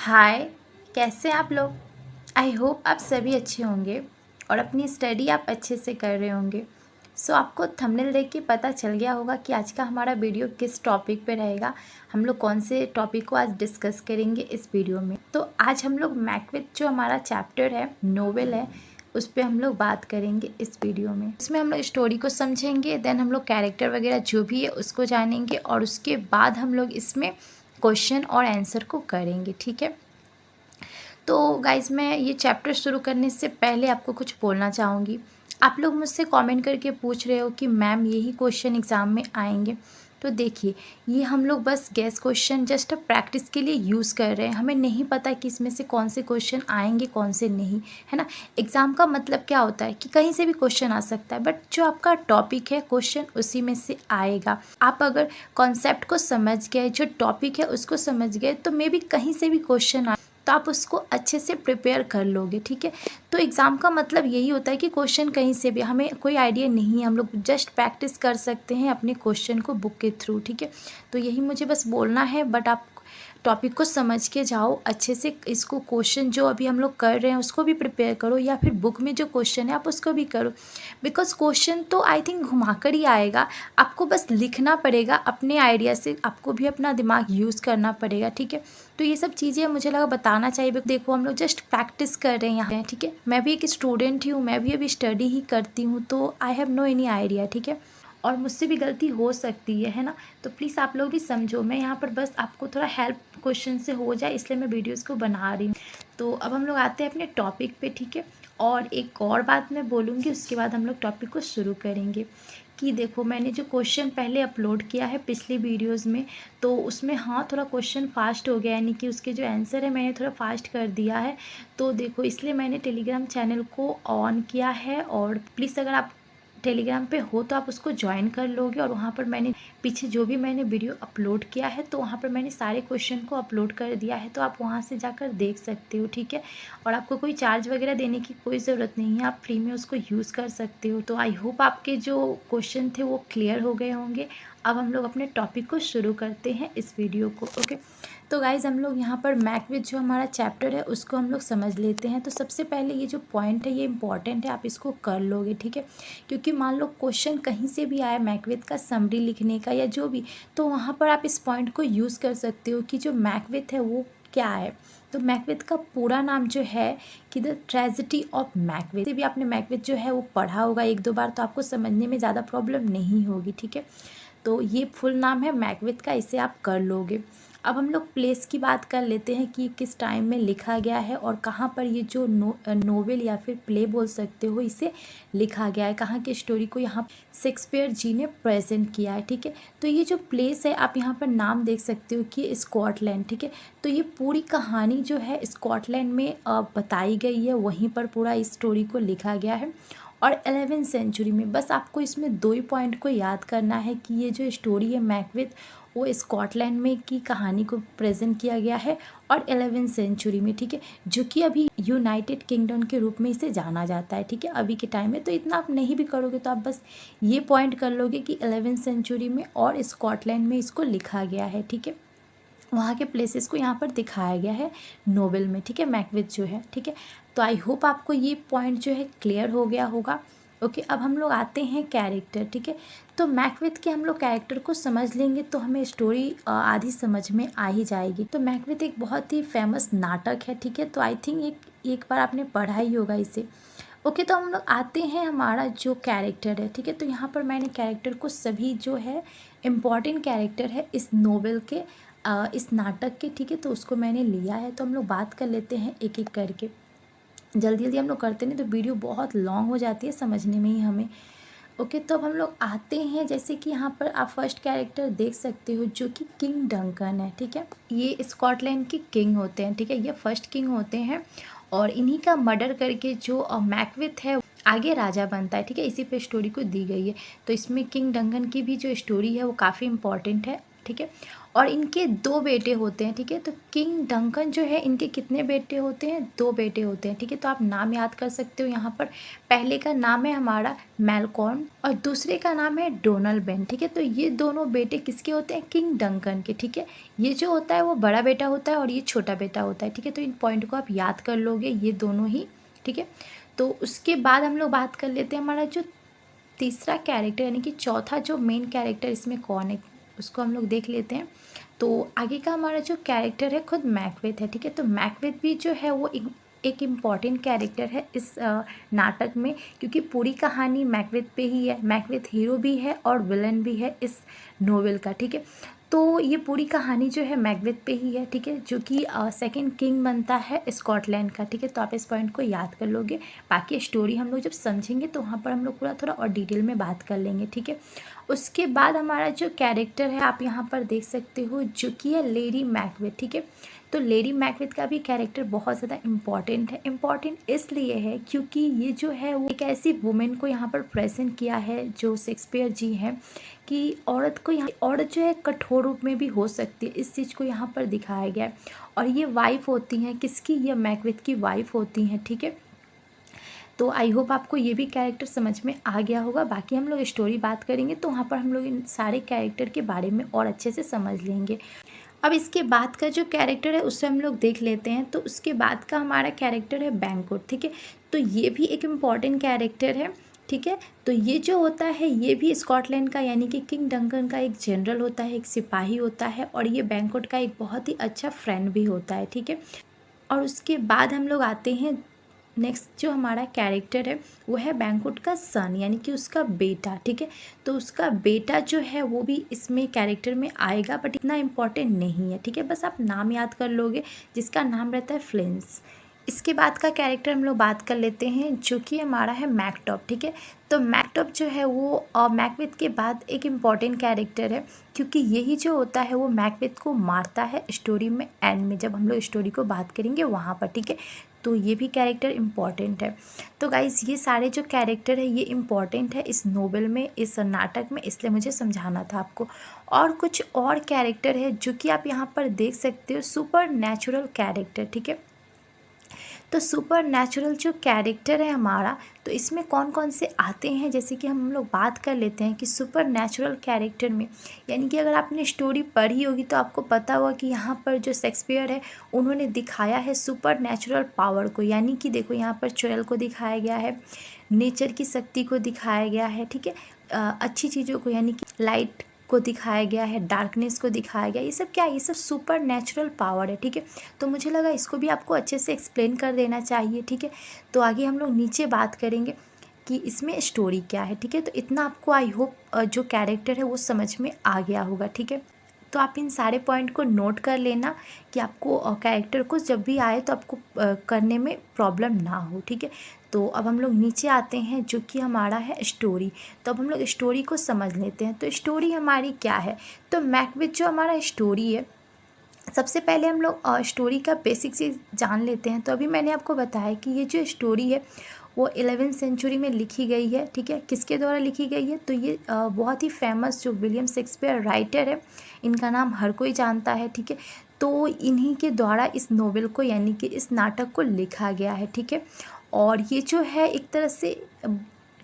हाय, कैसे हैं आप लोग। आई होप आप सभी अच्छे होंगे और अपनी स्टडी आप अच्छे से कर रहे होंगे। आपको थंबनेल देख के पता चल गया होगा कि आज का हमारा वीडियो किस टॉपिक पे रहेगा। हम लोग कौन से टॉपिक को आज डिस्कस करेंगे इस वीडियो में। तो आज हम लोग मैकबेथ जो हमारा चैप्टर है, नोवेल है, उस पर हम लोग बात करेंगे इस वीडियो में। इसमें हम लोग स्टोरी को समझेंगे, देन हम लोग कैरेक्टर वगैरह जो भी है उसको जानेंगे और उसके बाद हम लोग इसमें क्वेश्चन और आंसर को करेंगे। ठीक है, तो गाइज़ मैं ये चैप्टर शुरू करने से पहले आपको कुछ बोलना चाहूँगी। आप लोग मुझसे कमेंट करके पूछ रहे हो कि मैम यही क्वेश्चन एग्ज़ाम में आएंगे। तो देखिए, ये हम लोग बस गैस क्वेश्चन जस्ट प्रैक्टिस के लिए यूज़ कर रहे हैं। हमें नहीं पता कि इसमें से कौन से क्वेश्चन आएंगे कौन से नहीं, है ना। एग्ज़ाम का मतलब क्या होता है कि कहीं से भी क्वेश्चन आ सकता है, बट जो आपका टॉपिक है क्वेश्चन उसी में से आएगा। आप अगर कॉन्सेप्ट को समझ गए, जो टॉपिक है उसको समझ गए, तो मे बी कहीं से भी क्वेश्चन आ, तो आप उसको अच्छे से प्रिपेयर कर लोगे। ठीक है, तो एग्ज़ाम का मतलब यही होता है कि क्वेश्चन कहीं से भी, हमें कोई आइडिया नहीं है, हम लोग जस्ट प्रैक्टिस कर सकते हैं अपने क्वेश्चन को बुक के थ्रू। ठीक है, तो यही मुझे बस बोलना है, बट आप टॉपिक को समझ के जाओ अच्छे से। इसको क्वेश्चन जो अभी हम लोग कर रहे हैं उसको भी प्रिपेयर करो, या फिर बुक में जो क्वेश्चन है आप उसको भी करो। बिकॉज क्वेश्चन तो आई थिंक घुमाकर ही आएगा, आपको बस लिखना पड़ेगा अपने आइडिया से, आपको भी अपना दिमाग यूज़ करना पड़ेगा। ठीक है, तो ये सब चीज़ें मुझे लगा बताना चाहिए। देखो हम लोग जस्ट प्रैक्टिस कर रहे हैं यहाँ। ठीक है, मैं भी एक स्टूडेंट ही हूँ, मैं भी अभी स्टडी ही करती हूँ, तो I have no any idea. ठीक है, और मुझसे भी गलती हो सकती है ना। तो प्लीज़ आप लोग भी समझो, मैं यहाँ पर बस आपको थोड़ा हेल्प क्वेश्चन से हो जाए इसलिए मैं वीडियोज़ को बना रही हूँ। तो अब हम लोग आते हैं अपने टॉपिक पे। ठीक है, और एक और बात मैं बोलूँगी, उसके बाद हम लोग टॉपिक को शुरू करेंगे। कि देखो, मैंने जो क्वेश्चन पहले अपलोड किया है पिछली वीडियोस में, तो उसमें हाँ थोड़ा क्वेश्चन फास्ट हो गया, यानी कि उसके जो आंसर है मैंने थोड़ा फास्ट कर दिया है। तो देखो, इसलिए मैंने टेलीग्राम चैनल को ऑन किया है, और प्लीज़ अगर आप टेलीग्राम पे हो तो आप उसको ज्वाइन कर लोगे। और वहाँ पर मैंने पीछे जो भी मैंने वीडियो अपलोड किया है, तो वहाँ पर मैंने सारे क्वेश्चन को अपलोड कर दिया है, तो आप वहाँ से जाकर देख सकते हो। ठीक है, और आपको कोई चार्ज वगैरह देने की कोई ज़रूरत नहीं है, आप फ्री में उसको यूज़ कर सकते हो। तो आई होप आपके जो क्वेश्चन थे वो क्लियर हो गए होंगे। अब हम लोग अपने टॉपिक को शुरू करते हैं इस वीडियो को। ओके, तो गाइज़ हम लोग यहाँ पर मैकबेथ जो हमारा चैप्टर है उसको हम लोग समझ लेते हैं। तो सबसे पहले ये जो पॉइंट है ये इंपॉर्टेंट है, आप इसको कर लोगे। ठीक है, क्योंकि मान लो क्वेश्चन कहीं से भी आया मैकबेथ का समरी लिखने का या जो भी, तो वहाँ पर आप इस पॉइंट को यूज़ कर सकते हो कि जो मैकबेथ है वो क्या है। तो मैकबेथ का पूरा नाम जो है कि द ट्रेजेडी ऑफ मैकबेथ। से भी आपने मैकबेथ जो है वो पढ़ा होगा एक दो बार, तो आपको समझने में ज़्यादा प्रॉब्लम नहीं होगी। ठीक है, तो ये फुल नाम है मैकबेथ का, इसे आप कर लोगे। अब हम लोग प्लेस की बात कर लेते हैं कि किस टाइम में लिखा गया है और कहाँ पर ये जो नोवेल या फिर प्ले बोल सकते हो इसे लिखा गया है, कहाँ की स्टोरी को यहाँ शेक्सपियर जी ने प्रेजेंट किया है। ठीक है, तो ये जो प्लेस है आप यहाँ पर नाम देख सकते हो कि स्कॉटलैंड। ठीक है, तो ये पूरी कहानी जो है स्कॉटलैंड में बताई गई है, वहीं पर पूरा इस स्टोरी को लिखा गया है। और 11वीं सेंचुरी में, बस आपको इसमें दो ही पॉइंट को याद करना है कि ये जो स्टोरी है मैकबेथ वो स्कॉटलैंड में की कहानी को प्रेजेंट किया गया है और 11वीं सेंचुरी में। ठीक है, जो कि अभी यूनाइटेड किंगडम के रूप में इसे जाना जाता है। ठीक है, अभी के टाइम में तो इतना आप नहीं भी करोगे तो आप बस ये पॉइंट कर लोगे कि 11वीं सेंचुरी में और स्कॉटलैंड में इसको लिखा गया है। ठीक है, वहाँ के प्लेसेस को यहाँ पर दिखाया गया है नोवेल में। ठीक है, मैकबेथ जो है। ठीक है, तो आई होप आपको ये पॉइंट जो है क्लियर हो गया होगा। ओके, अब हम लोग आते हैं कैरेक्टर। ठीक है, तो मैकबेथ के हम लोग कैरेक्टर को समझ लेंगे तो हमें स्टोरी आधी समझ में आ ही जाएगी। तो मैकबेथ एक बहुत ही फेमस नाटक है। ठीक है, तो आई थिंक एक बार आपने पढ़ा ही होगा इसे। ओके, तो हम लोग आते हैं हमारा जो कैरेक्टर है। ठीक है, तो यहाँ पर मैंने कैरेक्टर को सभी जो है इम्पॉर्टेंट कैरेक्टर है इस नोवेल के, इस नाटक के। ठीक है, तो उसको मैंने लिया है। तो हम लोग बात कर लेते हैं एक एक करके, जल्दी जल्दी हम लोग करते नहीं तो वीडियो बहुत लॉन्ग हो जाती है समझने में ही हमें। ओके, तो अब हम लोग आते हैं, जैसे कि यहाँ पर आप फर्स्ट कैरेक्टर देख सकते हो जो कि किंग डंकन है। ठीक है, ये स्कॉटलैंड के किंग होते हैं। ठीक है, ये फर्स्ट किंग होते हैं और इन्हीं का मर्डर करके जो मैकबेथ है आगे राजा बनता है। ठीक है, इसी पे स्टोरी को दी गई है। तो इसमें किंग डंकन की भी जो स्टोरी है वो काफ़ी इंपॉर्टेंट है। ठीक है, और इनके 2 बेटे होते हैं, ठीक है। तो किंग डंकन जो है इनके कितने बेटे होते हैं? 2 बेटे होते हैं, ठीक है। तो आप नाम याद कर सकते हो यहाँ पर। पहले का नाम है हमारा मैलकॉर्न और दूसरे का नाम है डोनाल्ड, ठीक है। तो ये दोनों बेटे किसके होते हैं? किंग डंकन के, ठीक है। ये जो होता है वो बड़ा बेटा होता है और ये छोटा बेटा होता है, ठीक है। तो इन पॉइंट को आप याद कर लोगे, ये दोनों ही, ठीक है। तो उसके बाद हम लोग बात कर लेते हैं हमारा जो तीसरा कैरेक्टर यानी कि चौथा जो मेन कैरेक्टर इसमें कौन है, उसको हम लोग देख लेते हैं। तो आगे का हमारा जो कैरेक्टर है खुद मैकबेथ है, ठीक है। तो मैकबेथ भी जो है वो एक इम्पॉर्टेंट कैरेक्टर है इस नाटक में, क्योंकि पूरी कहानी मैकबेथ पे ही है। मैकबेथ हीरो भी है और विलन भी है इस नोवेल का, ठीक है। तो ये पूरी कहानी जो है मैकबेथ पे ही है, ठीक है, जो कि सेकंड किंग बनता है स्कॉटलैंड का, ठीक है। तो आप इस पॉइंट को याद कर लोगे। बाकी स्टोरी हम लोग जब समझेंगे तो वहाँ पर हम लोग पूरा थोड़ा और डिटेल में बात कर लेंगे, ठीक है। उसके बाद हमारा जो कैरेक्टर है आप यहाँ पर देख सकते हो, जो कि है लेडी मैकबेथ, ठीक है। तो लेडी मैकबेथ का भी कैरेक्टर बहुत ज़्यादा इम्पॉर्टेंट है। इम्पॉर्टेंट इसलिए है क्योंकि ये जो है वो एक ऐसी वुमेन को यहाँ पर प्रेजेंट किया है जो शेक्सपियर जी हैं, कि औरत को यहाँ औरत जो है कठोर रूप में भी हो सकती है, इस चीज़ को यहाँ पर दिखाया गया है। और ये वाइफ होती हैं किसकी? ये मैकबेथ की वाइफ होती हैं, ठीक है। तो आई होप आपको ये भी कैरेक्टर समझ में आ गया होगा। बाकी हम लोग स्टोरी बात करेंगे तो वहाँ पर हम लोग इन सारे कैरेक्टर के बारे में और अच्छे से समझ लेंगे। अब इसके बाद का जो कैरेक्टर है उससे हम लोग देख लेते हैं। तो उसके बाद का हमारा कैरेक्टर है बैंक्वेट, ठीक है। तो ये भी एक इम्पॉर्टेंट कैरेक्टर है, ठीक है। तो ये जो होता है ये भी स्कॉटलैंड का यानी कि किंग डंकन का एक जनरल होता है, एक सिपाही होता है, और ये बैंक्वेट का एक बहुत ही अच्छा फ्रेंड भी होता है, ठीक है। और उसके बाद हम लोग आते हैं नेक्स्ट जो हमारा कैरेक्टर है वो है बैंक्वेट का सन यानी कि उसका बेटा, ठीक है। तो उसका बेटा जो है वो भी इसमें कैरेक्टर में आएगा, बट इतना इम्पोर्टेंट नहीं है, ठीक है। बस आप नाम याद कर लोगे, जिसका नाम रहता है फ्लिंस। इसके बाद का कैरेक्टर हम लोग बात कर लेते हैं जो कि हमारा है मैकटॉप, ठीक है। तो मैकटॉप जो है वो मैकबेथ के बाद एक इम्पॉर्टेंट कैरेक्टर है, क्योंकि यही जो होता है वो मैकबेथ को मारता है स्टोरी में एंड में, जब हम लोग स्टोरी को बात करेंगे वहाँ पर, ठीक है। तो ये भी कैरेक्टर इम्पॉर्टेंट है। तो गाइज़ ये सारे जो कैरेक्टर है ये इम्पॉर्टेंट है इस नोवेल में, इस नाटक में, इसलिए मुझे समझाना था आपको। और कुछ और कैरेक्टर है जो कि आप यहाँ पर देख सकते हो, सुपर नेचुरल कैरेक्टर, ठीक है। तो सुपर नेचुरल जो कैरेक्टर है हमारा, तो इसमें कौन कौन से आते हैं, जैसे कि हम लोग बात कर लेते हैं कि सुपर नेचुरल कैरेक्टर में, यानी कि अगर आपने स्टोरी पढ़ी होगी तो आपको पता होगा कि यहाँ पर जो शेक्सपियर है उन्होंने दिखाया है सुपर नेचुरल पावर को, यानी कि देखो यहाँ पर चुड़ैल को दिखाया गया है, नेचर की शक्ति को दिखाया गया है, ठीक है। अच्छी चीज़ों को यानी कि लाइट को दिखाया गया है, डार्कनेस को दिखाया गया, ये सब क्या है? ये सब सुपर नेचुरल पावर है, ठीक है। तो मुझे लगा इसको भी आपको अच्छे से एक्सप्लेन कर देना चाहिए, ठीक है। तो आगे हम लोग नीचे बात करेंगे कि इसमें स्टोरी क्या है, ठीक है। तो इतना आपको आई होप जो कैरेक्टर है वो समझ में आ गया होगा, ठीक है। तो आप इन सारे पॉइंट को नोट कर लेना कि आपको कैरेक्टर को जब भी आए तो आपको करने में प्रॉब्लम ना हो, ठीक है। तो अब हम लोग नीचे आते हैं जो कि हमारा है स्टोरी। तो अब हम लोग स्टोरी को समझ लेते हैं। तो स्टोरी हमारी क्या है? तो मैकबेथ जो हमारा स्टोरी है, सबसे पहले हम लोग स्टोरी का बेसिक चीज़ जान लेते हैं। तो अभी मैंने आपको बताया कि ये जो स्टोरी है वो 11वीं सेंचुरी में लिखी गई है, ठीक है। किसके द्वारा लिखी गई है? तो ये बहुत ही फेमस जो विलियम शेक्सपियर राइटर है, इनका नाम हर कोई जानता है, ठीक है। तो इन्हीं के द्वारा इस नोवेल को यानी कि इस नाटक को लिखा गया है, ठीक है। और ये जो है एक तरह से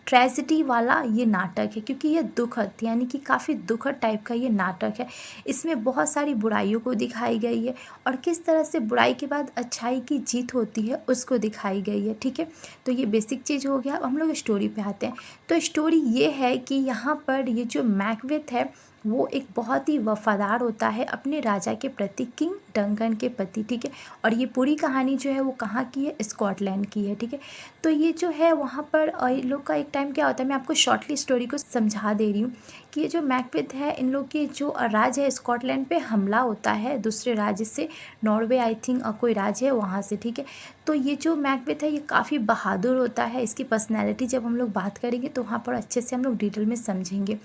ट्रेजिडी वाला ये नाटक है, क्योंकि ये दुखद यानी कि काफ़ी दुखद टाइप का ये नाटक है। इसमें बहुत सारी बुराइयों को दिखाई गई है और किस तरह से बुराई के बाद अच्छाई की जीत होती है उसको दिखाई गई है, ठीक है। तो ये बेसिक चीज़ हो गया। अब हम लोग स्टोरी पे आते हैं। तो स्टोरी ये है कि यहाँ पर ये जो मैकबेथ है वो एक बहुत ही वफादार होता है अपने राजा के प्रति, किंग डंकन के प्रति, ठीक है। और ये पूरी कहानी जो है वो कहाँ की है? स्कॉटलैंड की है, ठीक है। तो ये जो है वहाँ पर इन लोग का एक टाइम क्या होता है, मैं आपको शॉर्टली स्टोरी को समझा दे रही हूँ कि ये जो मैकबेथ है इन लोग के जो राज्य है स्कॉटलैंड पे हमला होता है दूसरे राज्य से, नॉर्वे आई थिंक कोई राज्य है वहाँ से, ठीक है। तो ये जो मैकबेथ है ये काफ़ी बहादुर होता है। इसकी पर्सनैलिटी जब हम लोग बात करेंगे तो वहाँ पर अच्छे से हम लोग डिटेल में समझेंगे।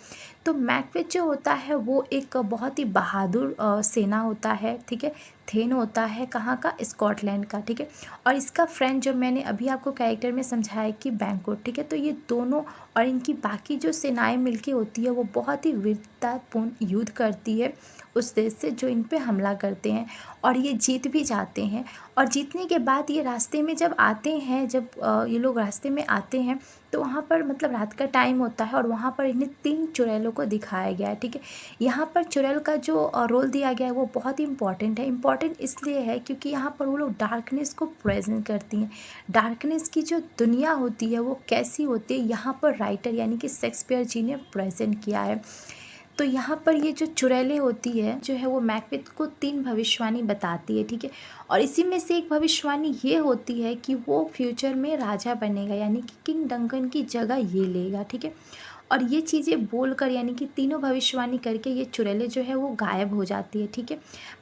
तो मैकबेथ जो होता है वो एक बहुत ही बहादुर सेना होता है, ठीक है। थेन होता है कहाँ का? स्कॉटलैंड का, ठीक है। और इसका फ्रेंड जो मैंने अभी आपको कैरेक्टर में समझाया कि बैंक्वेट, ठीक है। तो ये दोनों और इनकी बाकी जो सेनाएं मिलके होती है वो बहुत ही वीरतापूर्ण युद्ध करती है उस देश से जो इन पे हमला करते हैं, और ये जीत भी जाते हैं। और जीतने के बाद ये रास्ते में जब आते हैं, जब ये लोग रास्ते में आते हैं, तो वहाँ पर मतलब रात का टाइम होता है और वहाँ पर इन्हें 3 चुड़ैलों को दिखाया गया है, ठीक है। यहाँ पर चुड़ैल का जो रोल दिया गया है वो बहुत ही इंपॉर्टेंट है। इंपॉर्टेंट इसलिए है क्योंकि यहाँ पर वो लोग डार्कनेस को प्रेजेंट करती हैं। डार्कनेस की जो दुनिया होती है वो कैसी होती है, यहाँ पर राइटर यानी कि शेक्सपियर जी ने प्रेजेंट किया है। तो यहाँ पर ये जो चुड़ैलें होती है जो है वो मैकबेथ को 3 भविष्यवाणी बताती है, ठीक है। और इसी में से एक भविष्यवाणी ये होती है कि वो फ्यूचर में राजा बनेगा, यानी कि किंग डंकन की जगह ये लेगा, ठीक है। और ये चीज़ें बोलकर यानी कि तीनों भविष्यवाणी करके ये चुड़ैलें जो है वो गायब हो जाती है, ठीक है।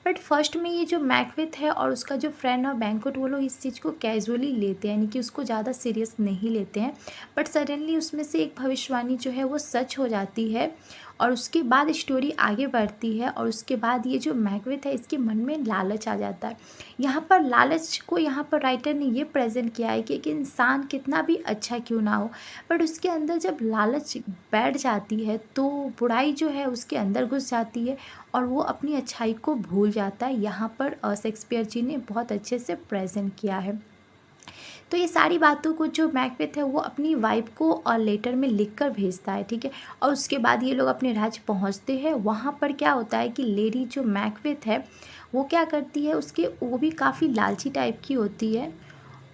बट फर्स्ट में ये जो मैकबेथ है और उसका जो फ्रेंड है बैंक्वेट, वो लोग इस चीज़ को कैजुअली लेते हैं, यानी कि उसको ज़्यादा सीरियस नहीं लेते हैं। बट सडनली उसमें से एक भविष्यवाणी जो है वो सच हो जाती है, और उसके बाद स्टोरी आगे बढ़ती है। और उसके बाद ये जो मैकबेथ है इसके मन में लालच आ जाता है। यहाँ पर लालच को यहाँ पर राइटर ने ये प्रेजेंट किया है कि एक इंसान कितना भी अच्छा क्यों ना हो, बट उसके अंदर जब लालच बैठ जाती है तो बुराई जो है उसके अंदर घुस जाती है और वो अपनी अच्छाई को भूल जाता है। यहाँ पर शेक्सपियर जी ने बहुत अच्छे से प्रेजेंट किया है। तो ये सारी बातों को जो मैकबेथ है वो अपनी वाइफ को और लेटर में लिख कर भेजता है, ठीक है। और उसके बाद ये लोग अपने राज्य पहुंचते हैं। वहाँ पर क्या होता है कि लेडी जो मैकबेथ है वो क्या करती है, उसके वो भी काफ़ी लालची टाइप की होती है,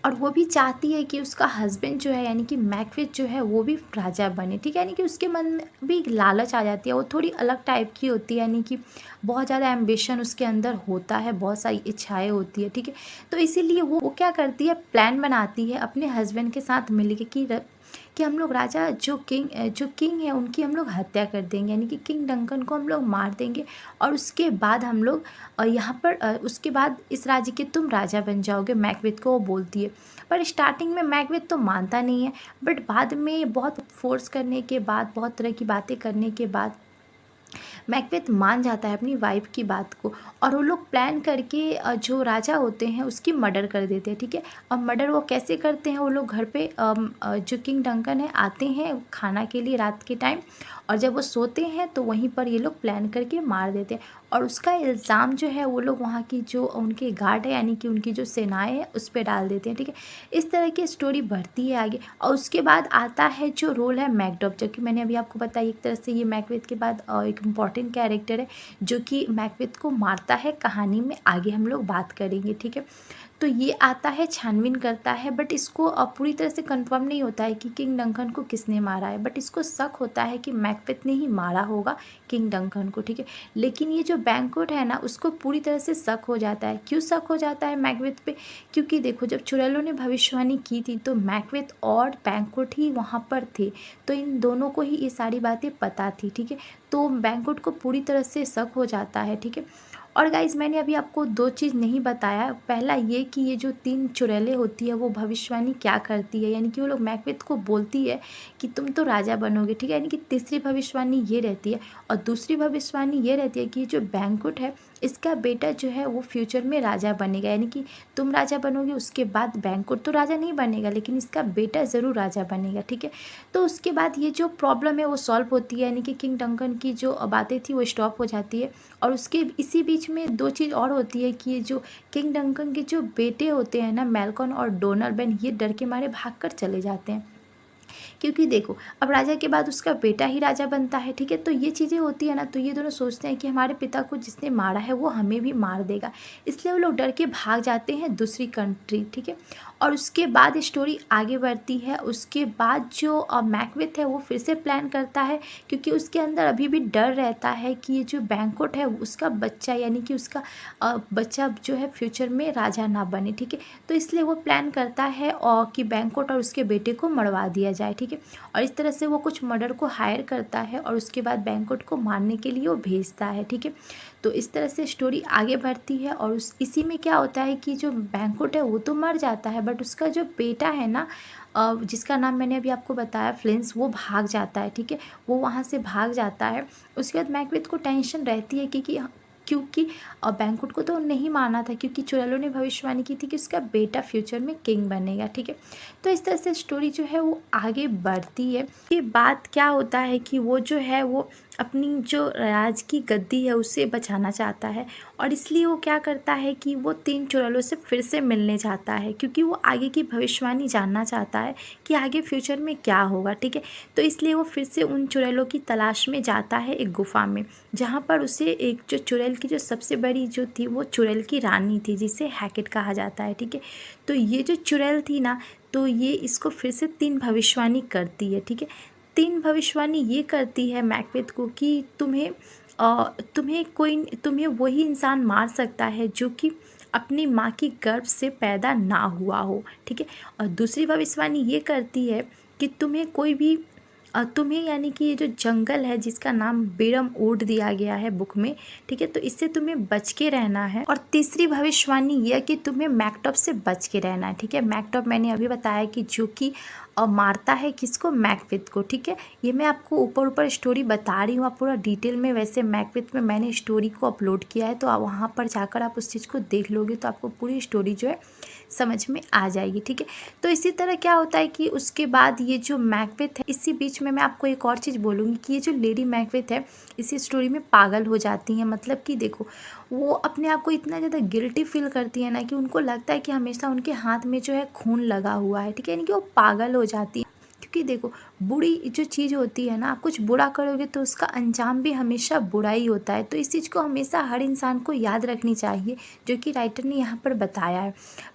और वो भी चाहती है कि उसका हस्बैंड जो है यानी कि मैकबेथ जो है वो भी राजा बने, ठीक है। यानी कि उसके मन में भी लालच आ जाती है। वो थोड़ी अलग टाइप की होती है, यानी कि बहुत ज़्यादा एम्बिशन उसके अंदर होता है, बहुत सारी इच्छाएं होती है, ठीक है। तो इसीलिए वो क्या करती है, प्लान बनाती है अपने हस्बैंड के साथ मिलकर कि हम लोग राजा जो किंग है उनकी हम लोग हत्या कर देंगे, यानी कि किंग डंकन को हम लोग मार देंगे। और उसके बाद हम लोग यहाँ पर उसके बाद इस राज्य के तुम राजा बन जाओगे, मैकबेथ को वो बोलती है। पर स्टार्टिंग में मैकबेथ तो मानता नहीं है, बट बाद में बहुत फोर्स करने के बाद, बहुत तरह की बातें करने के बाद मैकबेथ मान जाता है अपनी वाइफ की बात को, और वो लोग प्लान करके जो राजा होते हैं उसकी मर्डर कर देते हैं, ठीक है। और मर्डर वो कैसे करते हैं, वो लोग घर पे जो किंग डंकन है आते हैं खाना के लिए रात के टाइम, और जब वो सोते हैं तो वहीं पर ये लोग प्लान करके मार देते हैं। और उसका इल्ज़ाम जो है वो लोग वहाँ की जो उनके गार्ड है यानी कि उनकी जो सेनाएं हैं उस पर डाल देते हैं, ठीक है। इस तरह की स्टोरी बढ़ती है आगे। और उसके बाद आता है जो रोल है मैकडॉफ, जो कि मैंने अभी आपको बताया एक तरह से ये मैकबेथ के बाद एक इम्पॉर्टेंट कैरेक्टर है जो कि मैकबेथ को मारता है। कहानी में आगे हम लोग बात करेंगे, ठीक है। तो ये आता है, छानबीन करता है, बट इसको पूरी तरह से कंफर्म नहीं होता है कि किंग डंकन को किसने मारा है, बट इसको शक होता है कि मैकबेथ ने ही मारा होगा किंग डंकन को, ठीक है। लेकिन ये जो बैंक्वेट है ना उसको पूरी तरह से शक हो जाता है। क्यों शक हो जाता है मैकबेथ पे, क्योंकि देखो जब चुड़ैलों ने भविष्यवाणी की थी तो मैकबेथ और बैंक्वेट ही वहाँ पर थे, तो इन दोनों को ही ये सारी बातें पता थी, ठीक है। तो बैंक्वेट को पूरी तरह से शक हो जाता है, ठीक है। और गाइज़ मैंने अभी आपको 2 चीज़ नहीं बताया। पहला ये कि ये जो 3 चुड़ैलें होती है वो भविष्यवाणी क्या करती है, यानी कि वो लोग मैकबेथ को बोलती है कि तुम तो राजा बनोगे, ठीक है। यानी कि तीसरी भविष्यवाणी ये रहती है। और दूसरी भविष्यवाणी ये रहती है कि जो बैंक्वेट है इसका बेटा जो है वो फ्यूचर में राजा बनेगा, यानी कि तुम राजा बनोगे उसके बाद बैंक्वेट तो राजा नहीं बनेगा लेकिन इसका बेटा ज़रूर राजा बनेगा, ठीक है। तो उसके बाद ये जो प्रॉब्लम है वो सॉल्व होती है, यानी कि किंग डंकन की जो बातें थी वो स्टॉप हो जाती है। और उसके इसी बीच में 2 चीज़ और होती है कि ये जो किंग डंकन के जो बेटे होते हैं ना, मैल्कॉन और डोनाल्ड, ये डर के मारे भागकर चले जाते हैं। क्योंकि देखो अब राजा के बाद उसका बेटा ही राजा बनता है, ठीक है। तो ये चीज़ें होती है ना, तो ये दोनों सोचते हैं कि हमारे पिता को जिसने मारा है वो हमें भी मार देगा, इसलिए वो लोग डर के भाग जाते हैं दूसरी कंट्री, ठीक है। और उसके बाद स्टोरी आगे बढ़ती है। उसके बाद जो मैकबेथ है वो फिर से प्लान करता है, क्योंकि उसके अंदर अभी भी डर रहता है कि ये जो बैंक्वेट है उसका बच्चा यानी कि उसका बच्चा जो है फ्यूचर में राजा ना बने, ठीक है। तो इसलिए वो प्लान करता है और कि बैंक्वेट और उसके बेटे को मरवा दिया जाए, ठीक है। और इस तरह से वो कुछ मर्डर को हायर करता है और उसके बाद बैंक्वेट को मारने के लिए वो भेजता है, ठीक है। तो इस तरह से स्टोरी आगे बढ़ती है। और इसी में क्या होता है कि जो बैंक्वेट है वो तो मर जाता है, बट उसका जो बेटा है ना जिसका नाम मैंने अभी आपको बताया फ्लिंस, वो भाग जाता है, ठीक है। वो वहाँ से भाग जाता है। उसके बाद मैकबेथ को टेंशन रहती है क्योंकि बैंक्वेट को तो नहीं माना था, क्योंकि चुड़ैलों ने भविष्यवाणी की थी कि उसका बेटा फ्यूचर में किंग बनेगा, ठीक है। तो इस तरह से स्टोरी जो है वो आगे बढ़ती है। ये बात क्या होता है कि वो जो है वो अपनी जो राज की गद्दी है उसे बचाना चाहता है। और इसलिए वो क्या करता है कि वो 3 चुड़ैलों से फिर से मिलने जाता है, क्योंकि वो आगे की भविष्यवाणी जानना चाहता है कि आगे फ्यूचर में क्या होगा, ठीक है। तो इसलिए वो फिर से उन चुड़ैलों की तलाश में जाता है एक गुफा में, जहाँ पर उसे एक जो चुड़ैल की जो सबसे बड़ी जो थी वो चुड़ैल की रानी थी, जिसे हैकेट कहा जाता है, ठीक है। तो ये जो चुड़ैल थी ना, तो ये इसको फिर से 3 भविष्यवाणी करती है, ठीक है। 3 भविष्यवाणी ये करती है मैकबेथ को कि तुम्हें वही इंसान मार सकता है जो कि अपनी माँ की गर्भ से पैदा ना हुआ हो, ठीक है। और दूसरी भविष्यवाणी ये करती है कि तुम्हें यानी कि ये जो जंगल है जिसका नाम बेरम ओड दिया गया है बुक में, ठीक है, तो इससे तुम्हें बच के रहना है। और तीसरी भविष्यवाणी यह कि तुम्हें मैकटॉप से बच के रहना है, ठीक है। मैकटॉप मैंने अभी बताया कि जो कि मारता है किसको, मैकबेथ को, ठीक है। ये मैं आपको ऊपर ऊपर स्टोरी बता रही हूँ, आप पूरा डिटेल में, वैसे मैकबेथ में मैंने स्टोरी को अपलोड किया है, तो आप वहाँ पर जाकर आप उस चीज़ को देख लोगे तो आपको पूरी स्टोरी जो है समझ में आ जाएगी, ठीक है। तो इसी तरह क्या होता है कि उसके बाद ये जो मैकबेथ है, इसी बीच में मैं आपको एक और चीज़ बोलूँगी कि ये जो लेडी मैकबेथ है इसी स्टोरी में पागल हो जाती हैं। मतलब कि देखो, वो अपने आप को इतना ज़्यादा गिल्टी फील करती है ना कि उनको लगता है कि हमेशा उनके हाथ में जो है खून लगा हुआ है, ठीक है। यानी कि वो पागल हो जाती है, क्योंकि देखो, बुरी जो चीज़ होती है ना, आप कुछ बुरा करोगे तो उसका अंजाम भी हमेशा बुरा ही होता है। तो इस चीज़ को हमेशा हर इंसान को याद रखनी चाहिए, जो कि राइटर ने यहाँ पर बताया है।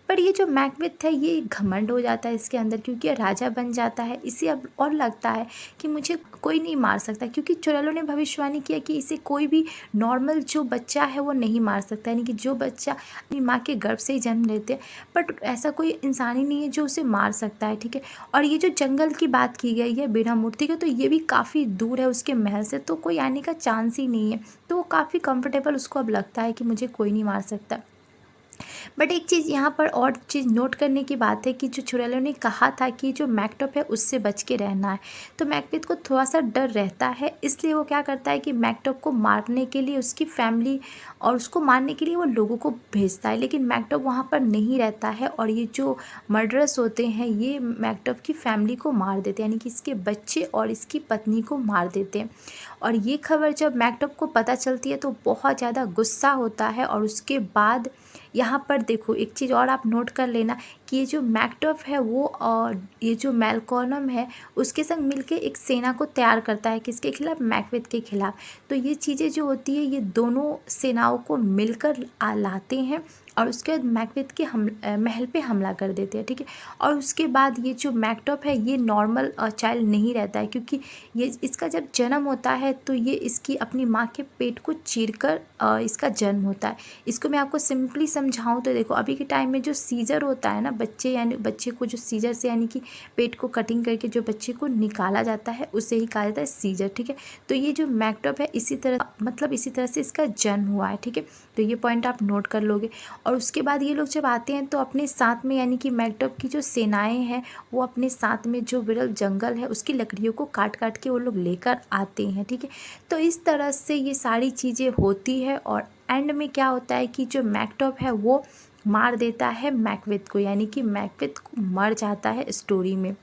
पर ये जो मैकबेथ है ये घमंड हो जाता है इसके अंदर, क्योंकि ये राजा बन जाता है। इसे अब और लगता है कि मुझे कोई नहीं मार सकता, क्योंकि चुड़ैलों ने भविष्यवाणी किया कि इसे कोई भी नॉर्मल जो बच्चा है वो नहीं मार सकता, यानी कि जो बच्चा अपनी माँ के गर्भ से ही जन्म लेते हैं, बट ऐसा कोई इंसान ही नहीं है जो उसे मार सकता है, ठीक है। और ये जो जंगल की बात की गई है बेड़ा मूर्ति का, तो ये भी काफ़ी दूर है उसके महल से, तो कोई आने का चांस ही नहीं है। तो वो काफ़ी कंफर्टेबल उसको अब लगता है कि मुझे कोई नहीं मार सकता। बट एक चीज़ यहाँ पर और चीज़ नोट करने की बात है कि जो चुड़ैलों ने कहा था कि जो मैकटॉप है उससे बच के रहना है, तो मैकबेथ को थोड़ा सा डर रहता है। इसलिए वो क्या करता है कि मैकटॉप को मारने के लिए उसकी फैमिली और उसको मारने के लिए वो लोगों को भेजता है, लेकिन मैकटॉप वहाँ पर नहीं रहता है। और ये जो मर्डरर्स होते हैं ये मैकटॉप की फैमिली को मार देते हैं, यानी कि इसके बच्चे और इसकी पत्नी को मार देते हैं। और ये खबर जब मैकटॉप को पता चलती है तो बहुत ज़्यादा गुस्सा होता है। और उसके बाद यहाँ पर देखो एक चीज़ और आप नोट कर लेना कि ये जो मैकटॉप है वो और ये जो मैलकॉलम है उसके संग मिलके एक सेना को तैयार करता है, किसके खिलाफ, मैकबेथ के खिलाफ। तो ये चीज़ें जो होती है ये दोनों सेनाओं को मिलकर लाते हैं और उसके बाद मैकबेथ के महल पे हमला कर देते हैं, ठीक है। और उसके बाद ये जो मैकटॉप है ये नॉर्मल चाइल्ड नहीं रहता है, क्योंकि ये इसका जब जन्म होता है तो ये इसकी अपनी माँ के पेट को चीरकर इसका जन्म होता है। इसको मैं आपको सिंपली समझाऊं तो देखो, अभी के टाइम में जो सीजर होता है ना, बच्चे को जो सीजर से यानी कि पेट को कटिंग करके जो बच्चे को निकाला जाता है उसे ही कहा जाता है सीजर, ठीक है। तो ये जो मैकटॉप है इसी तरह से इसका जन्म हुआ है, ठीक है। तो ये पॉइंट आप नोट कर लोगे। और उसके बाद ये लोग जब आते हैं तो अपने साथ में, यानी कि मैकटॉप की जो सेनाएं हैं वो अपने साथ में जो विरल जंगल है उसकी लकड़ियों को काट काट के वो लोग लेकर आते हैं, ठीक है। तो इस तरह से ये सारी चीज़ें होती है और एंड में क्या होता है कि जो मैकटॉप है वो मार देता है मैकबेथ को, यानी कि मैकबेथ को मर जाता है स्टोरी में।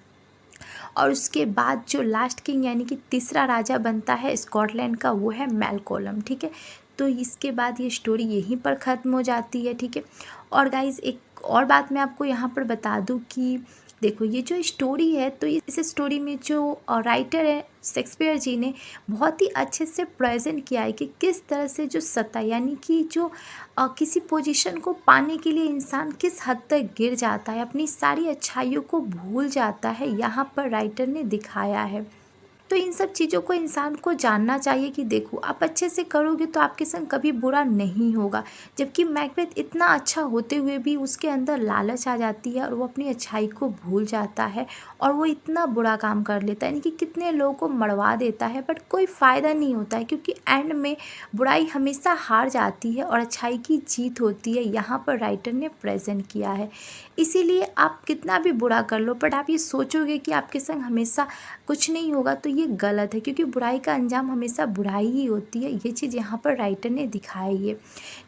और उसके बाद जो लास्ट किंग यानी कि तीसरा राजा बनता है स्कॉटलैंड का, वो है मैलकॉलम, ठीक है। तो इसके बाद ये स्टोरी यहीं पर ख़त्म हो जाती है, ठीक है। और गाइज़ एक और बात मैं आपको यहाँ पर बता दूँ कि देखो, ये जो स्टोरी है तो इस स्टोरी में जो राइटर है शेक्सपियर जी ने बहुत ही अच्छे से प्रेजेंट किया है कि किस तरह से जो सत्ता, यानी कि जो किसी पोजीशन को पाने के लिए इंसान किस हद तक गिर जाता है, अपनी सारी अच्छाइयों को भूल जाता है, यहाँ पर राइटर ने दिखाया है। तो इन सब चीज़ों को इंसान को जानना चाहिए कि देखो, आप अच्छे से करोगे तो आपके संग कभी बुरा नहीं होगा। जबकि मैकबेथ इतना अच्छा होते हुए भी उसके अंदर लालच आ जाती है और वो अपनी अच्छाई को भूल जाता है और वो इतना बुरा काम कर लेता है, यानी कि कितने लोगों को मरवा देता है, बट कोई फ़ायदा नहीं होता है, क्योंकि एंड में बुराई हमेशा हार जाती है और अच्छाई की जीत होती है। यहाँ पर राइटर ने प्रेजेंट किया है। इसीलिए आप कितना भी बुरा कर लो, बट आप ये सोचोगे कि आपके संग हमेशा कुछ नहीं होगा, तो ये गलत है, क्योंकि बुराई का अंजाम हमेशा बुराई ही होती है। ये चीज़ यहाँ पर राइटर ने दिखाई है,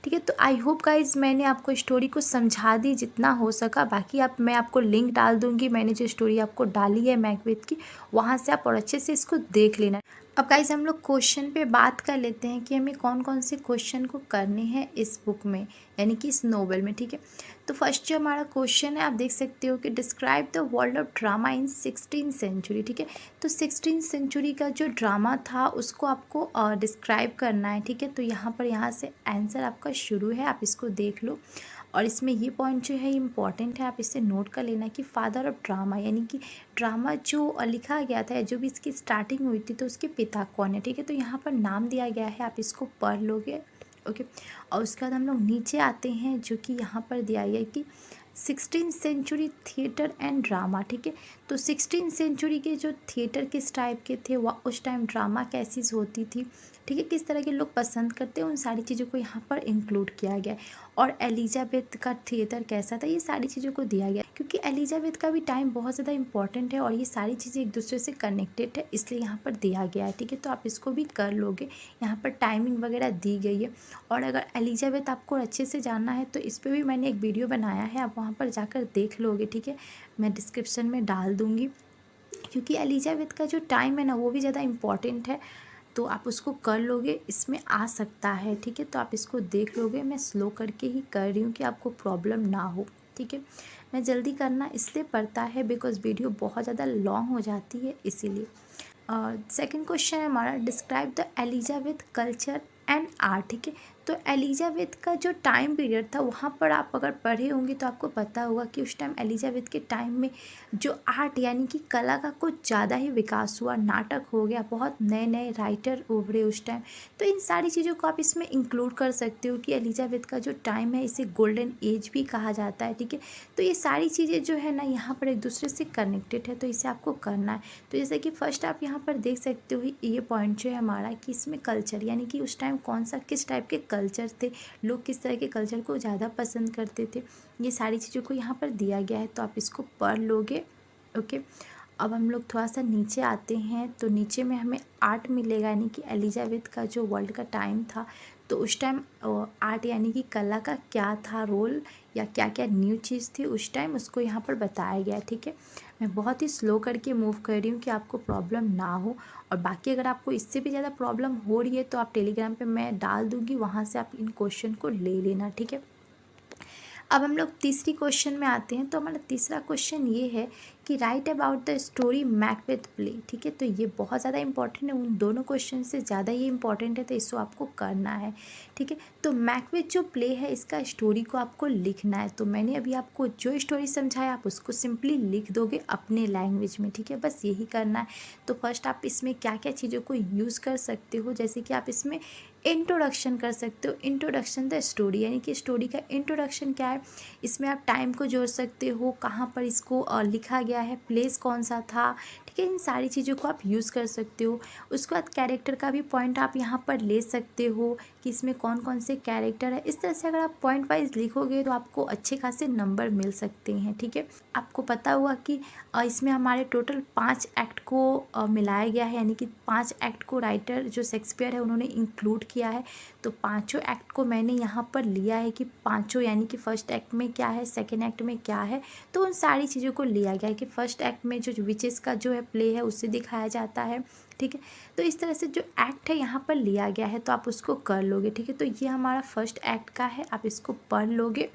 ठीक है। तो आई होप गाइज मैंने आपको स्टोरी को समझा दी जितना हो सका। बाकी मैं आपको लिंक डाल दूँगी, मैंने जो स्टोरी आपको डाली है मैकबेथ की, वहाँ से आप और अच्छे से इसको देख लेना। अब गाइस हम लोग क्वेश्चन पे बात कर लेते हैं कि हमें कौन कौन से क्वेश्चन को करने हैं इस बुक में, यानी कि इस नोवेल में। ठीक है, तो फर्स्ट जो हमारा क्वेश्चन है आप देख सकते हो कि describe the world of drama in 16th century. ठीक है, तो 16th सेंचुरी का जो ड्रामा था उसको आपको डिस्क्राइब करना है। ठीक है, तो यहाँ से आंसर आपका शुरू है, आप इसको देख लो। और इसमें ये पॉइंट जो है इम्पॉर्टेंट है, आप इसे नोट कर लेना कि फादर ऑफ ड्रामा, यानी कि ड्रामा जो लिखा गया था, जो भी इसकी स्टार्टिंग हुई थी, तो उसके पिता कौन है। ठीक है, तो यहाँ पर नाम दिया गया है, आप इसको पढ़ लोगे। ओके, और उसके बाद हम लोग नीचे आते हैं, जो कि यहाँ पर दिया गया है कि 16th century theatre and drama. ठीक है, तो 16th सेंचुरी के जो थिएटर किस टाइप के थे, वह उस टाइम ड्रामा कैसी होती थी, ठीक है, किस तरह के लोग पसंद करते हैं, उन सारी चीज़ों को यहाँ पर इंक्लूड किया गया है। और एलिजाबेथ का थिएटर कैसा था, ये सारी चीज़ों को दिया गया, क्योंकि एलिजाबेथ का भी टाइम बहुत ज़्यादा इंपॉर्टेंट है और ये सारी चीज़ें एक दूसरे से कनेक्टेड है, इसलिए यहाँ पर दिया गया है। ठीक है, तो आप इसको भी कर लोगे, यहाँ पर टाइमिंग वगैरह दी गई है। और अगर एलिजाबेथ आपको अच्छे से जानना है तो इस पर भी मैंने एक वीडियो बनाया है, आप वहाँ पर जाकर देख लोगे। ठीक है, मैं डिस्क्रिप्शन में डाल दूँगी, क्योंकि एलिजाबेथ का जो टाइम है ना वो भी ज़्यादा इम्पॉर्टेंट है, तो आप उसको कर लोगे, इसमें आ सकता है। ठीक है, तो आप इसको देख लोगे, मैं स्लो करके ही कर रही हूँ कि आपको प्रॉब्लम ना हो। ठीक है, मैं जल्दी करना इसलिए पड़ता है बिकॉज़ वीडियो बहुत ज़्यादा लॉन्ग हो जाती है, इसीलिए। सेकंड क्वेश्चन है हमारा, describe the Elizabeth culture and art. ठीक है, तो एलिजाबेथ का जो टाइम पीरियड था, वहाँ पर आप अगर पढ़े होंगे तो आपको पता होगा कि उस टाइम एलिजाबेथ के टाइम में जो आर्ट यानी कि कला का कुछ ज़्यादा ही विकास हुआ, नाटक हो गया, बहुत नए नए राइटर उभरे उस टाइम। तो इन सारी चीज़ों को आप इसमें इंक्लूड कर सकते हो कि एलिजाबेथ का जो टाइम है इसे गोल्डन एज भी कहा जाता है। ठीक है, तो ये सारी चीज़ें जो है ना यहाँ पर एक दूसरे से कनेक्टेड है, तो इसे आपको करना है। तो जैसे कि फर्स्ट आप यहाँ पर देख सकते हो ये पॉइंट जो है हमारा कि इसमें कल्चर, यानी कि उस टाइम कौन सा किस टाइप के कल्चर थे, लोग किस तरह के कल्चर को ज़्यादा पसंद करते थे, ये सारी चीज़ों को यहाँ पर दिया गया है, तो आप इसको पढ़ लोगे। ओके, अब हम लोग थोड़ा सा नीचे आते हैं, तो नीचे में हमें आर्ट मिलेगा, यानी कि एलिजाबेथ का जो वर्ल्ड का टाइम था, तो उस टाइम आर्ट यानी कि कला का क्या था रोल, या क्या क्या न्यू चीज़ थी उस टाइम, उसको यहाँ पर बताया गया है। ठीक है, मैं बहुत ही स्लो करके मूव कर रही हूँ कि आपको प्रॉब्लम ना हो। और बाकी अगर आपको इससे भी ज़्यादा प्रॉब्लम हो रही है तो आप टेलीग्राम पे मैं डाल दूँगी, वहाँ से आप इन क्वेश्चन को ले लेना। ठीक है, अब हम लोग तीसरी क्वेश्चन में आते हैं, तो हमारा तीसरा क्वेश्चन ये है कि right about the story Macbeth play. ठीक है, तो ये बहुत ज़्यादा इंपॉर्टेंट है, उन दोनों क्वेश्चन से ज़्यादा ये इंपॉर्टेंट है, तो इसको आपको करना है। ठीक है, तो मैकबेथ जो प्ले है इसका स्टोरी को आपको लिखना है, तो मैंने अभी आपको जो स्टोरी समझाया आप उसको सिंपली लिख दोगे अपने लैंग्वेज में। ठीक है, बस यही करना है। तो फर्स्ट आप इसमें क्या क्या चीज़ों को यूज़ कर सकते हो, जैसे कि आप इसमें इंट्रोडक्शन कर सकते हो, इंट्रोडक्शन द स्टोरी, यानी कि स्टोरी का इंट्रोडक्शन क्या है, इसमें आप टाइम को जोड़ सकते हो, कहाँ पर इसको लिखा गया है, प्लेस कौन सा था। ठीक है, इन सारी चीज़ों को आप यूज़ कर सकते हो। उसके बाद कैरेक्टर का भी पॉइंट आप यहाँ पर ले सकते हो कि इसमें कौन कौन से कैरेक्टर है। इस तरह से अगर आप पॉइंट वाइज लिखोगे तो आपको अच्छे खासे नंबर मिल सकते हैं। ठीक है, आपको पता हुआ कि इसमें हमारे टोटल 5 एक्ट को मिलाया गया है, यानी कि 5 एक्ट को राइटर जो शेक्सपियर है उन्होंने इंक्लूड किया है। तो पांचों एक्ट को मैंने यहाँ पर लिया है कि पांचों, यानी कि फर्स्ट एक्ट में क्या है, सेकेंड एक्ट में क्या है, तो उन सारी चीज़ों को लिया गया है कि फर्स्ट एक्ट में जो विचेस का जो है प्ले है उससे दिखाया जाता है। ठीक है, तो इस तरह से जो एक्ट है यहाँ पर लिया गया है, तो आप उसको कर लोगे। ठीक है, तो ये हमारा फर्स्ट एक्ट का है, आप इसको पढ़ लोगे।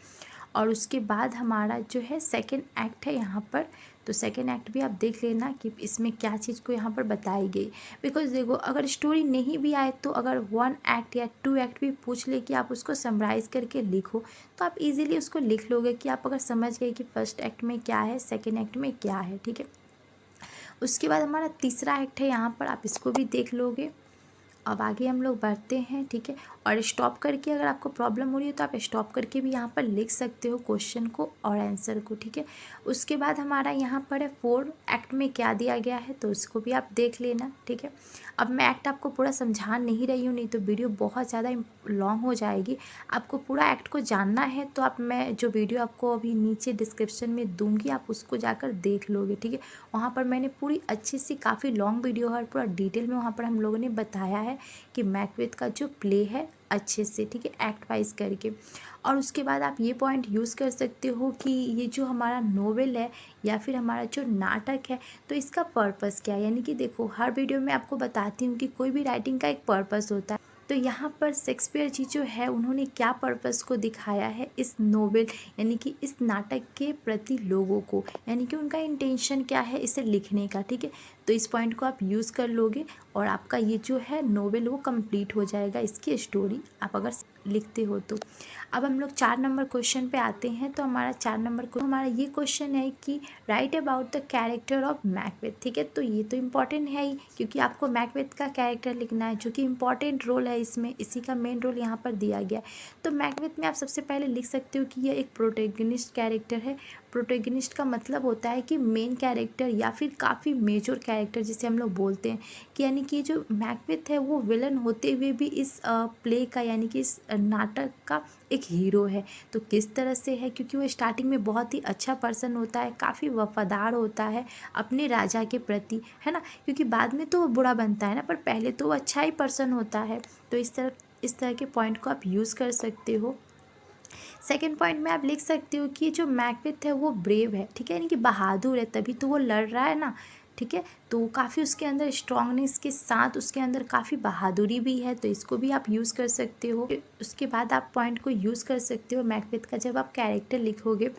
और उसके बाद हमारा जो है सेकेंड एक्ट है यहाँ पर, तो सेकेंड एक्ट भी आप देख लेना कि इसमें क्या चीज़ को यहाँ पर बताई गई। बिकॉज देखो, अगर स्टोरी नहीं भी आए तो अगर 1 एक्ट या 2 एक्ट भी पूछ ले कि आप उसको समराइज़ करके लिखो, तो आप इजीली उसको लिख लोगे कि आप अगर समझ गए कि फर्स्ट एक्ट में क्या है, सेकेंड एक्ट में क्या है। ठीक है, उसके बाद हमारा तीसरा एक्ट है यहाँ पर, आप इसको भी देख लोगे। अब आगे हम लोग बढ़ते हैं। ठीक है, और स्टॉप करके अगर आपको प्रॉब्लम हो रही है तो आप स्टॉप करके भी यहाँ पर लिख सकते हो क्वेश्चन को और आंसर को। ठीक है, उसके बाद हमारा यहाँ पर है 4 एक्ट में क्या दिया गया है, तो उसको भी आप देख लेना। ठीक है, अब मैं एक्ट आपको पूरा समझा नहीं रही हूँ, नहीं तो वीडियो बहुत ज़्यादा लॉन्ग हो जाएगी। आपको पूरा एक्ट को जानना है तो आप, मैं जो वीडियो आपको अभी नीचे डिस्क्रिप्शन में दूंगी आप उसको जाकर देख लोगे। ठीक है, वहाँ पर मैंने पूरी अच्छी सी, काफ़ी लॉन्ग वीडियो है, पूरा डिटेल में वहाँ पर हम लोगों ने बताया है, है कि मैकबेथ का जो प्ले है अच्छे से, ठीक है, एक्ट वाइज करके। और उसके बाद आप ये पॉइंट यूज़ कर सकते हो कि ये जो हमारा नोवेल है या फिर हमारा जो नाटक है, तो इसका पर्पस क्या है। यानी कि देखो, हर वीडियो में आपको बताती हूँ कि कोई भी राइटिंग का एक पर्पस होता है। तो यहाँ पर शेक्सपियर जी जो है उन्होंने क्या पर्पस को दिखाया है इस नोवेल यानी कि इस नाटक के प्रति लोगों को, यानी कि उनका इंटेंशन क्या है इसे लिखने का, ठीक है। तो इस पॉइंट को आप यूज़ कर लोगे और आपका ये जो है नोवेल वो कंप्लीट हो जाएगा, इसकी स्टोरी आप अगर लिखते हो तो। अब हम लोग 4 नंबर क्वेश्चन पे आते हैं। तो हमारा 4 नंबर को हमारा ये क्वेश्चन है कि right about the character of Macbeth, ठीक है। तो ये तो इम्पॉर्टेंट है ही, क्योंकि आपको मैकबेथ का कैरेक्टर लिखना है जो कि इम्पॉर्टेंट रोल है इसमें, इसी का मेन रोल यहाँ पर दिया गया है। तो मैकबेथ में आप सबसे पहले लिख सकते हो कि यह एक प्रोटैगनिस्ट कैरेक्टर है। प्रोटैगनिस्ट का मतलब होता है कि मेन कैरेक्टर या फिर काफ़ी मेजर कैरेक्टर जिसे हम लोग बोलते हैं, कि यानी कि जो मैकबेथ है वो विलन होते हुए भी इस प्ले का यानी कि इस नाटक का एक हीरो है। तो किस तरह से है, क्योंकि वो स्टार्टिंग में बहुत ही अच्छा पर्सन होता है, काफ़ी वफादार होता है अपने राजा के प्रति, है ना, क्योंकि बाद में तो वो बुरा बनता है ना, पर पहले तो वो अच्छा ही पर्सन होता है। तो इस तरह के पॉइंट को आप यूज़ कर सकते हो। सेकेंड पॉइंट में आप लिख सकते हो कि जो मैकबेथ है वो ब्रेव है, ठीक है, यानी कि बहादुर है, तभी तो वो लड़ रहा है ना, ठीक है। तो काफ़ी उसके अंदर स्ट्रांगनेस के साथ उसके अंदर काफ़ी बहादुरी भी है, तो इसको भी आप यूज़ कर सकते हो। उसके बाद आप पॉइंट को यूज़ कर सकते हो मैकबेथ का जब आप कैरेक्टर लिखोगे,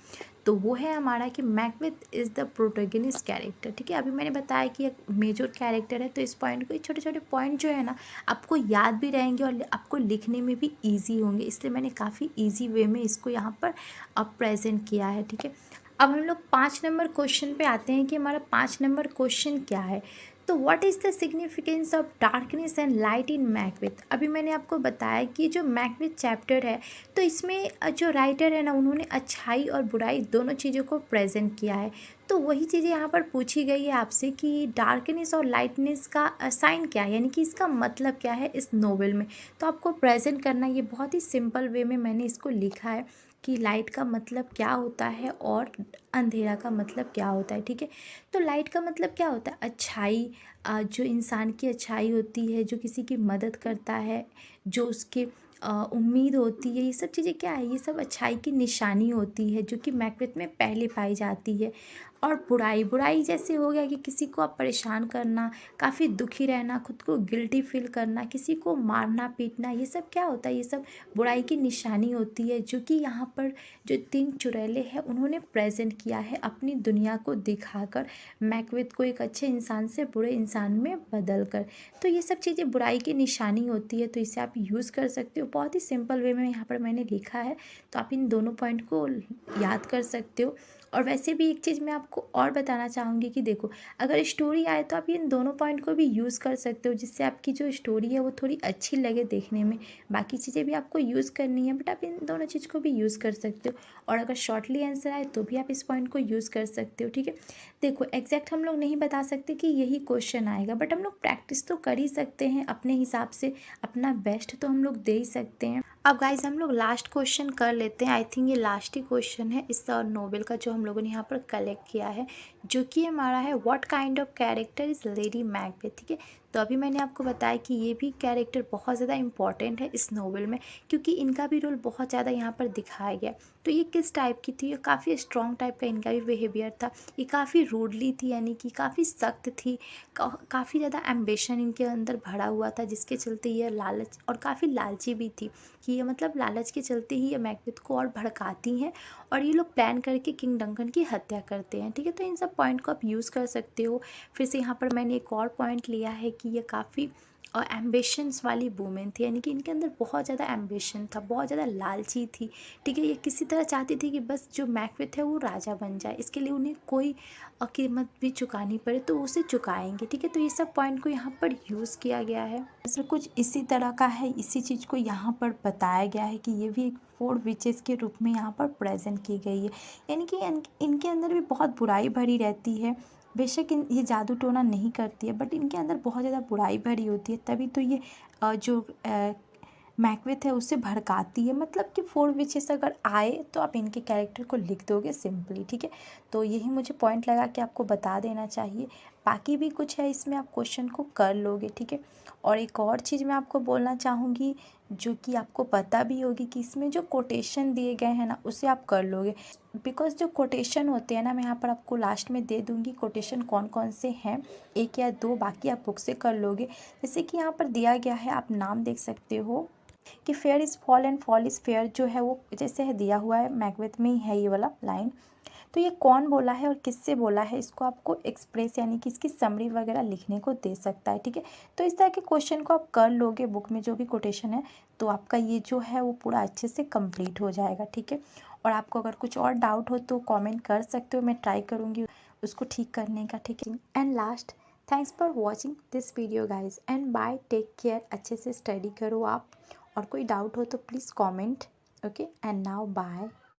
तो वो है हमारा कि Macbeth is the protagonist character, ठीक है। अभी मैंने बताया कि एक मेजर कैरेक्टर है, तो इस पॉइंट को, छोटे छोटे पॉइंट जो है ना आपको याद भी रहेंगे और आपको लिखने में भी ईजी होंगे, इसलिए मैंने काफ़ी ईजी वे में इसको यहाँ पर अब प्रेजेंट किया है, ठीक है। अब हम लोग 5 नंबर क्वेश्चन पे आते हैं कि हमारा 5 नंबर क्वेश्चन क्या है। तो what is the significance of darkness and light in Macbeth. अभी मैंने आपको बताया कि जो मैकबेथ चैप्टर है, तो इसमें जो राइटर है ना उन्होंने अच्छाई और बुराई दोनों चीज़ों को प्रेजेंट किया है। तो वही चीज़ें यहाँ पर पूछी गई है आपसे कि डार्कनेस और लाइटनेस का साइन क्या है, यानी कि इसका मतलब क्या है इस नोवेल में। तो आपको प्रेजेंट करना, ये बहुत ही सिंपल वे में मैंने इसको लिखा है कि लाइट का मतलब क्या होता है और अंधेरा का मतलब क्या होता है, ठीक है। तो लाइट का मतलब क्या होता है, अच्छाई, जो इंसान की अच्छाई होती है, जो किसी की मदद करता है, जो उसके उम्मीद होती है, ये सब चीज़ें क्या है, ये सब अच्छाई की निशानी होती है जो कि मैकबेथ में पहले पाई जाती है। और बुराई, बुराई जैसे हो गया कि किसी को आप परेशान करना, काफ़ी दुखी रहना, खुद को गिल्टी फील करना, किसी को मारना पीटना, ये सब क्या होता है, ये सब बुराई की निशानी होती है, जो कि यहाँ पर जो 3 चुड़ैले हैं उन्होंने प्रेजेंट किया है अपनी दुनिया को दिखाकर, मैकबेथ को एक अच्छे इंसान से बुरे इंसान में बदल कर। तो ये सब चीज़ें बुराई की निशानी होती है, तो इसे आप यूज़ कर सकते हो। बहुत ही सिंपल वे में यहाँ पर मैंने लिखा है, तो आप इन दोनों पॉइंट को याद कर सकते हो। और वैसे भी एक चीज़ मैं आपको और बताना चाहूँगी कि देखो, अगर स्टोरी आए तो आप इन दोनों पॉइंट को भी यूज़ कर सकते हो, जिससे आपकी जो स्टोरी है वो थोड़ी अच्छी लगे देखने में। बाकी चीज़ें भी आपको यूज़ करनी है, बट आप इन दोनों चीज़ को भी यूज़ कर सकते हो। और अगर शॉर्टली आंसर आए तो भी आप इस पॉइंट को यूज़ कर सकते हो, ठीक है। देखो, एग्जैक्ट हम लोग नहीं बता सकते कि यही क्वेश्चन आएगा, बट हम लोग प्रैक्टिस तो कर ही सकते हैं अपने हिसाब से, अपना बेस्ट तो हम लोग दे ही सकते हैं। अब गाइज हम लोग लास्ट क्वेश्चन कर लेते हैं। आई थिंक ये लास्ट ही क्वेश्चन है इस नोवेल का जो हम लोगों ने यहाँ पर कलेक्ट किया है, जो कि हमारा है what kind of character is lady Macbeth, ठीक है। तो अभी मैंने आपको बताया कि ये भी कैरेक्टर बहुत ज़्यादा इंपॉर्टेंट है इस नोवेल में, क्योंकि इनका भी रोल बहुत ज़्यादा यहाँ पर दिखाया गया। तो ये किस टाइप की थी, ये काफ़ी स्ट्रॉन्ग टाइप का इनका भी बिहेवियर था, ये काफ़ी रूडली थी, यानी कि काफ़ी सख्त थी, काफ़ी ज़्यादा एम्बिशन इनके अंदर भरा हुआ था, जिसके चलते ये लालच, और काफ़ी लालची भी थी कि ये मतलब लालच के चलते ही ये मैकबेथ को और भड़काती हैं, और ये लोग प्लान करके किंग डंकन की हत्या करते हैं, ठीक है। तो इन सब पॉइंट को आप यूज़ कर सकते हो। फिर से यहाँ पर मैंने एक और पॉइंट लिया है कि ये काफ़ी और एम्बिशंस वाली वूमेन थी, यानी कि इनके अंदर बहुत ज़्यादा एम्बिशन था, बहुत ज़्यादा लालची थी, ठीक है। ये किसी तरह चाहती थी कि बस जो मैकबेथ है वो राजा बन जाए, इसके लिए उन्हें कोई कीमत भी चुकानी पड़े तो उसे चुकाएंगे, ठीक है। तो ये सब पॉइंट को यहाँ पर यूज़ किया गया है। तो कुछ इसी तरह का है, इसी चीज़ को यहाँ पर बताया गया है कि ये भी एक 4 विचेस के रूप में यहाँ पर प्रेजेंट की गई है, यानी कि इनके अंदर भी बहुत बुराई भरी रहती है। बेशक ये जादू टोना नहीं करती है, बट इनके अंदर बहुत ज़्यादा बुराई भरी होती है, तभी तो ये जो मैकबेथ है उसे भड़काती है, मतलब कि 4 विचेस अगर आए तो आप इनके कैरेक्टर को लिख दोगे सिंपली, ठीक है। तो यही मुझे पॉइंट लगा कि आपको बता देना चाहिए। बाकी भी कुछ है इसमें, आप क्वेश्चन को कर लोगे, ठीक है। और एक और चीज़ मैं आपको बोलना चाहूँगी जो कि आपको पता भी होगी कि इसमें जो कोटेशन दिए गए हैं ना उसे आप कर लोगे, बिकॉज जो कोटेशन होते हैं ना, मैं यहाँ पर आपको लास्ट में दे दूँगी कोटेशन कौन कौन से हैं, 1 या 2, बाकी आप बुक से कर लोगे। जैसे कि यहाँ पर दिया गया है, आप नाम देख सकते हो कि fair is fall and fall is fair, जो है वो जैसे है दिया हुआ है, मैकबेथ में ही है ये वाला लाइन। तो ये कौन बोला है और किससे बोला है, इसको आपको एक्सप्रेस यानी कि इसकी समरी वगैरह लिखने को दे सकता है, ठीक है। तो इस तरह के क्वेश्चन को आप कर लोगे बुक में जो भी कोटेशन है, तो आपका ये जो है वो पूरा अच्छे से कंप्लीट हो जाएगा, ठीक है। और आपको अगर कुछ और डाउट हो तो कमेंट कर सकते हो, मैं ट्राई करूँगी उसको ठीक करने का, ठीक है। And last, thanks for watching this video guys and bye, take care, अच्छे से स्टडी करो आप। और कोई डाउट हो तो please comment, okay. And now bye.